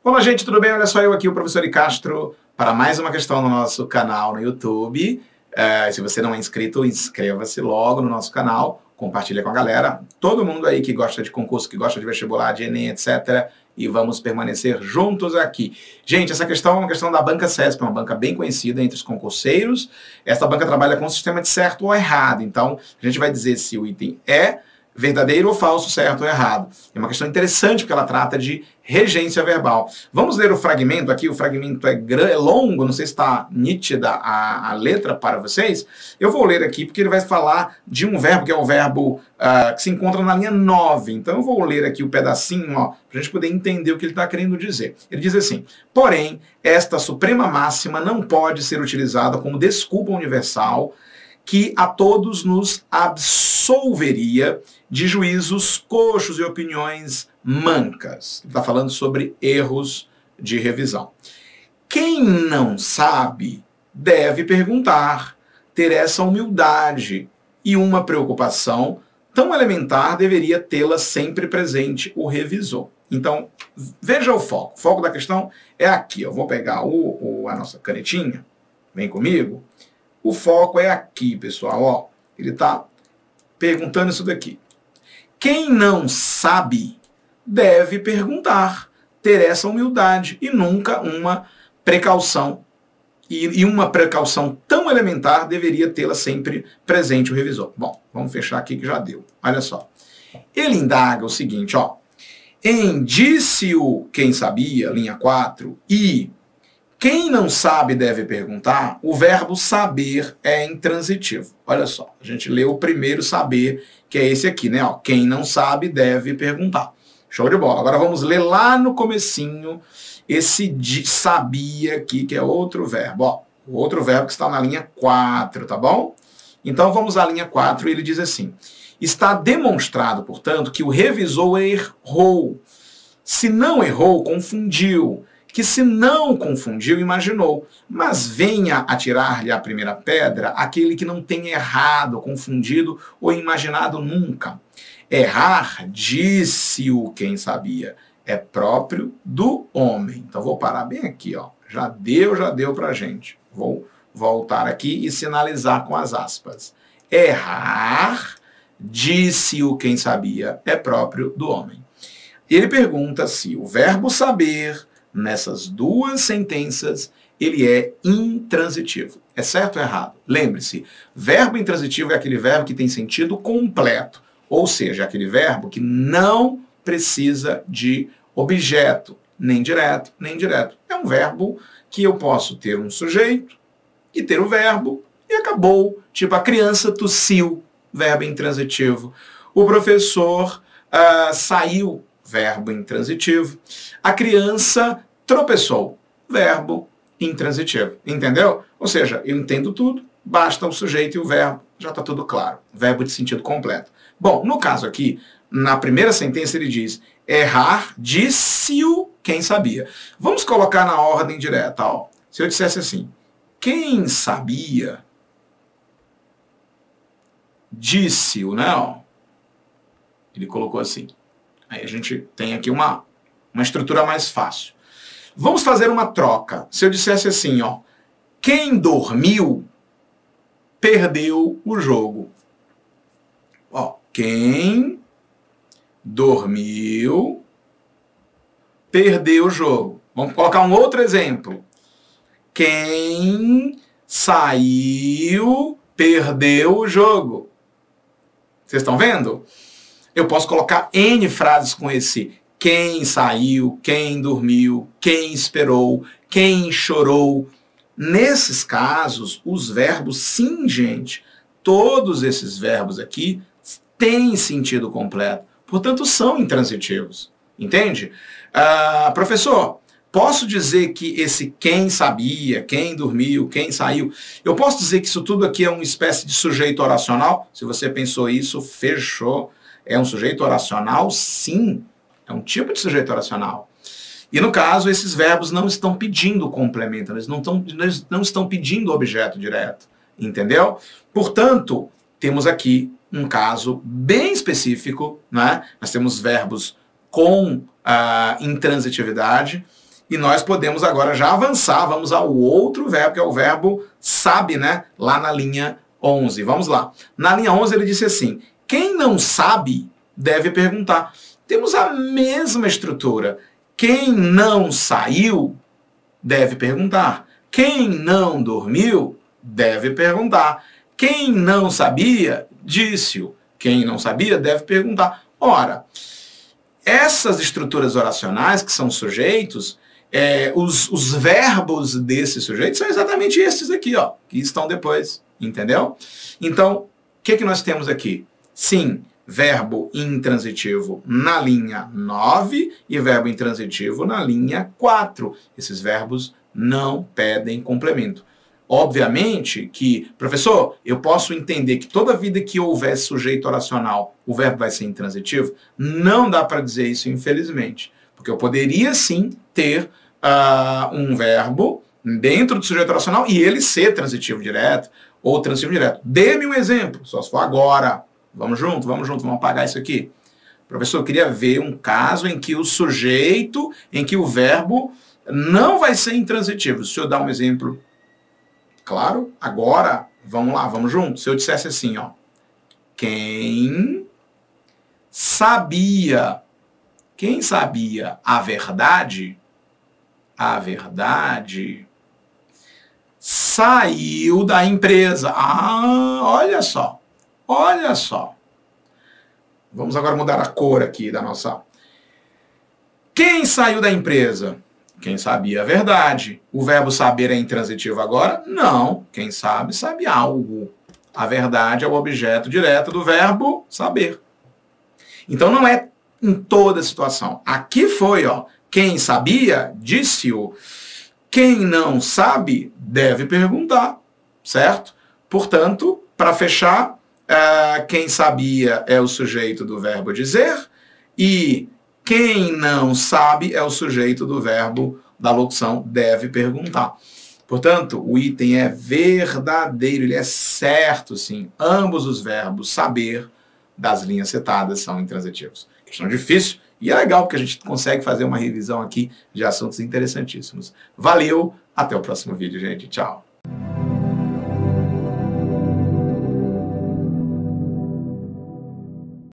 Olá, gente, tudo bem? Olha só eu aqui, o professor Icastro, para mais uma questão no nosso canal no YouTube. Se você não é inscrito, inscreva-se logo no nosso canal, compartilha com a galera, todo mundo aí que gosta de concurso, que gosta de vestibular, de Enem, etc. E vamos permanecer juntos aqui. Gente, essa questão é uma questão da banca CESP, uma banca bem conhecida entre os concurseiros. Essa banca trabalha com um sistema de certo ou errado. Então, a gente vai dizer se o item é verdadeiro ou falso, certo ou errado. É uma questão interessante porque ela trata de regência verbal. Vamos ler o fragmento aqui, o fragmento é longo, não sei se está nítida a letra para vocês. Eu vou ler aqui porque ele vai falar de um verbo que é o verbo que se encontra na linha 9. Então eu vou ler aqui o pedacinho, para a gente poder entender o que ele está querendo dizer. Ele diz assim: porém, esta suprema máxima não pode ser utilizada como desculpa universal que a todos nos absolveria de juízos coxos e opiniões mancas. Ele está falando sobre erros de revisão. Quem não sabe deve perguntar, ter essa humildade e uma preocupação tão elementar deveria tê-la sempre presente o revisor. Então, veja o foco. O foco da questão é aqui. Eu vou pegar a nossa canetinha, vem comigo. O foco é aqui, pessoal. Ó, ele está perguntando isso daqui. Quem não sabe deve perguntar, ter essa humildade e nunca uma precaução. E uma precaução tão elementar deveria tê-la sempre presente o revisor. Bom, vamos fechar aqui que já deu. Olha só. Ele indaga o seguinte, ó. Em disse-o quem sabia, linha 4, e quem não sabe deve perguntar, o verbo saber é intransitivo. Olha só, a gente leu o primeiro saber, que é esse aqui, né? Ó, quem não sabe deve perguntar. Show de bola. Agora vamos ler lá no comecinho esse sabia aqui, que é outro verbo. Ó, o outro verbo que está na linha 4, tá bom? Então vamos à linha 4 e ele diz assim: está demonstrado, portanto, que o revisor errou. Se não errou, confundiu. Que se não confundiu, imaginou. Mas venha atirar-lhe a primeira pedra aquele que não tem errado, confundido ou imaginado nunca. Errar, disse-o quem sabia, é próprio do homem. Então vou parar bem aqui, ó. Já deu pra gente. Vou voltar aqui e sinalizar com as aspas. Errar, disse-o quem sabia, é próprio do homem. Ele pergunta se o verbo saber nessas duas sentenças, ele é intransitivo. É certo ou errado? Lembre-se, verbo intransitivo é aquele verbo que tem sentido completo, ou seja, aquele verbo que não precisa de objeto, nem direto, nem indireto. É um verbo que eu posso ter um sujeito e ter o verbo e acabou. Tipo, a criança tossiu, verbo intransitivo. O professor saiu, verbo intransitivo. A criança tropeçou, verbo intransitivo. Entendeu? Ou seja, eu entendo tudo, basta o sujeito e o verbo, já está tudo claro. Verbo de sentido completo. Bom, no caso aqui, na primeira sentença ele diz, errar, disse-o quem sabia. Vamos colocar na ordem direta. Ó. Se eu dissesse assim, quem sabia, disse-o, né? Ó. Ele colocou assim. Aí a gente tem aqui uma estrutura mais fácil. Vamos fazer uma troca. Se eu dissesse assim, ó, quem dormiu, perdeu o jogo. Ó, quem dormiu, perdeu o jogo. Vamos colocar um outro exemplo. Quem saiu, perdeu o jogo. Vocês estão vendo? Eu posso colocar N frases com esse quem saiu, quem dormiu, quem esperou, quem chorou. Nesses casos, os verbos, sim, gente, todos esses verbos aqui têm sentido completo. Portanto, são intransitivos. Entende? Professor, posso dizer que esse quem sabia, quem dormiu, quem saiu, eu posso dizer que isso tudo aqui é uma espécie de sujeito oracional? Se você pensou isso, fechou. É um sujeito oracional? Sim. É um tipo de sujeito oracional. E no caso, esses verbos não estão pedindo complemento, eles não estão pedindo objeto direto. Entendeu? Portanto, temos aqui um caso bem específico, né? Nós temos verbos com intransitividade E nós podemos agora já avançar, vamos ao outro verbo, que é o verbo sabe, né? Lá na linha 11. Vamos lá. Na linha 11 ele disse assim, quem não sabe deve perguntar. Temos a mesma estrutura. Quem não saiu deve perguntar. Quem não dormiu deve perguntar. Quem não sabia, disse-o. Quem não sabia deve perguntar. Ora, essas estruturas oracionais, que são sujeitos, os verbos desses sujeitos são exatamente estes aqui, ó, que estão depois, entendeu? Então, o que nós temos aqui? Sim, verbo intransitivo na linha 9 e verbo intransitivo na linha 4. Esses verbos não pedem complemento. Obviamente que, professor, eu posso entender que toda vida que houver sujeito oracional, o verbo vai ser intransitivo? Não dá para dizer isso, infelizmente. Porque eu poderia sim ter um verbo dentro do sujeito oracional e ele ser transitivo direto ou transitivo direto. Dê-me um exemplo, só se for agora. Vamos junto, vamos apagar isso aqui. Professor, eu queria ver um caso em que o sujeito, em que o verbo não vai ser intransitivo. Se eu dar um exemplo, claro, agora, vamos lá, vamos junto. Se eu dissesse assim, ó, quem sabia a verdade saiu da empresa. Ah, olha só. Vamos agora mudar a cor aqui da nossa... Quem saiu da empresa? Quem sabia a verdade. O verbo saber é intransitivo agora? Não. Quem sabe, sabe algo. A verdade é o objeto direto do verbo saber. Então não é em toda situação. Aqui foi, ó. Quem sabia, disse-o. Quem não sabe, deve perguntar. Certo? Portanto, para fechar, quem sabia é o sujeito do verbo dizer e quem não sabe é o sujeito do verbo da locução deve perguntar. Portanto, o item é verdadeiro, ele é certo, sim. Ambos os verbos saber das linhas setadas são intransitivos. Questão difícil e é legal porque a gente consegue fazer uma revisão aqui de assuntos interessantíssimos. Valeu, até o próximo vídeo, gente. Tchau.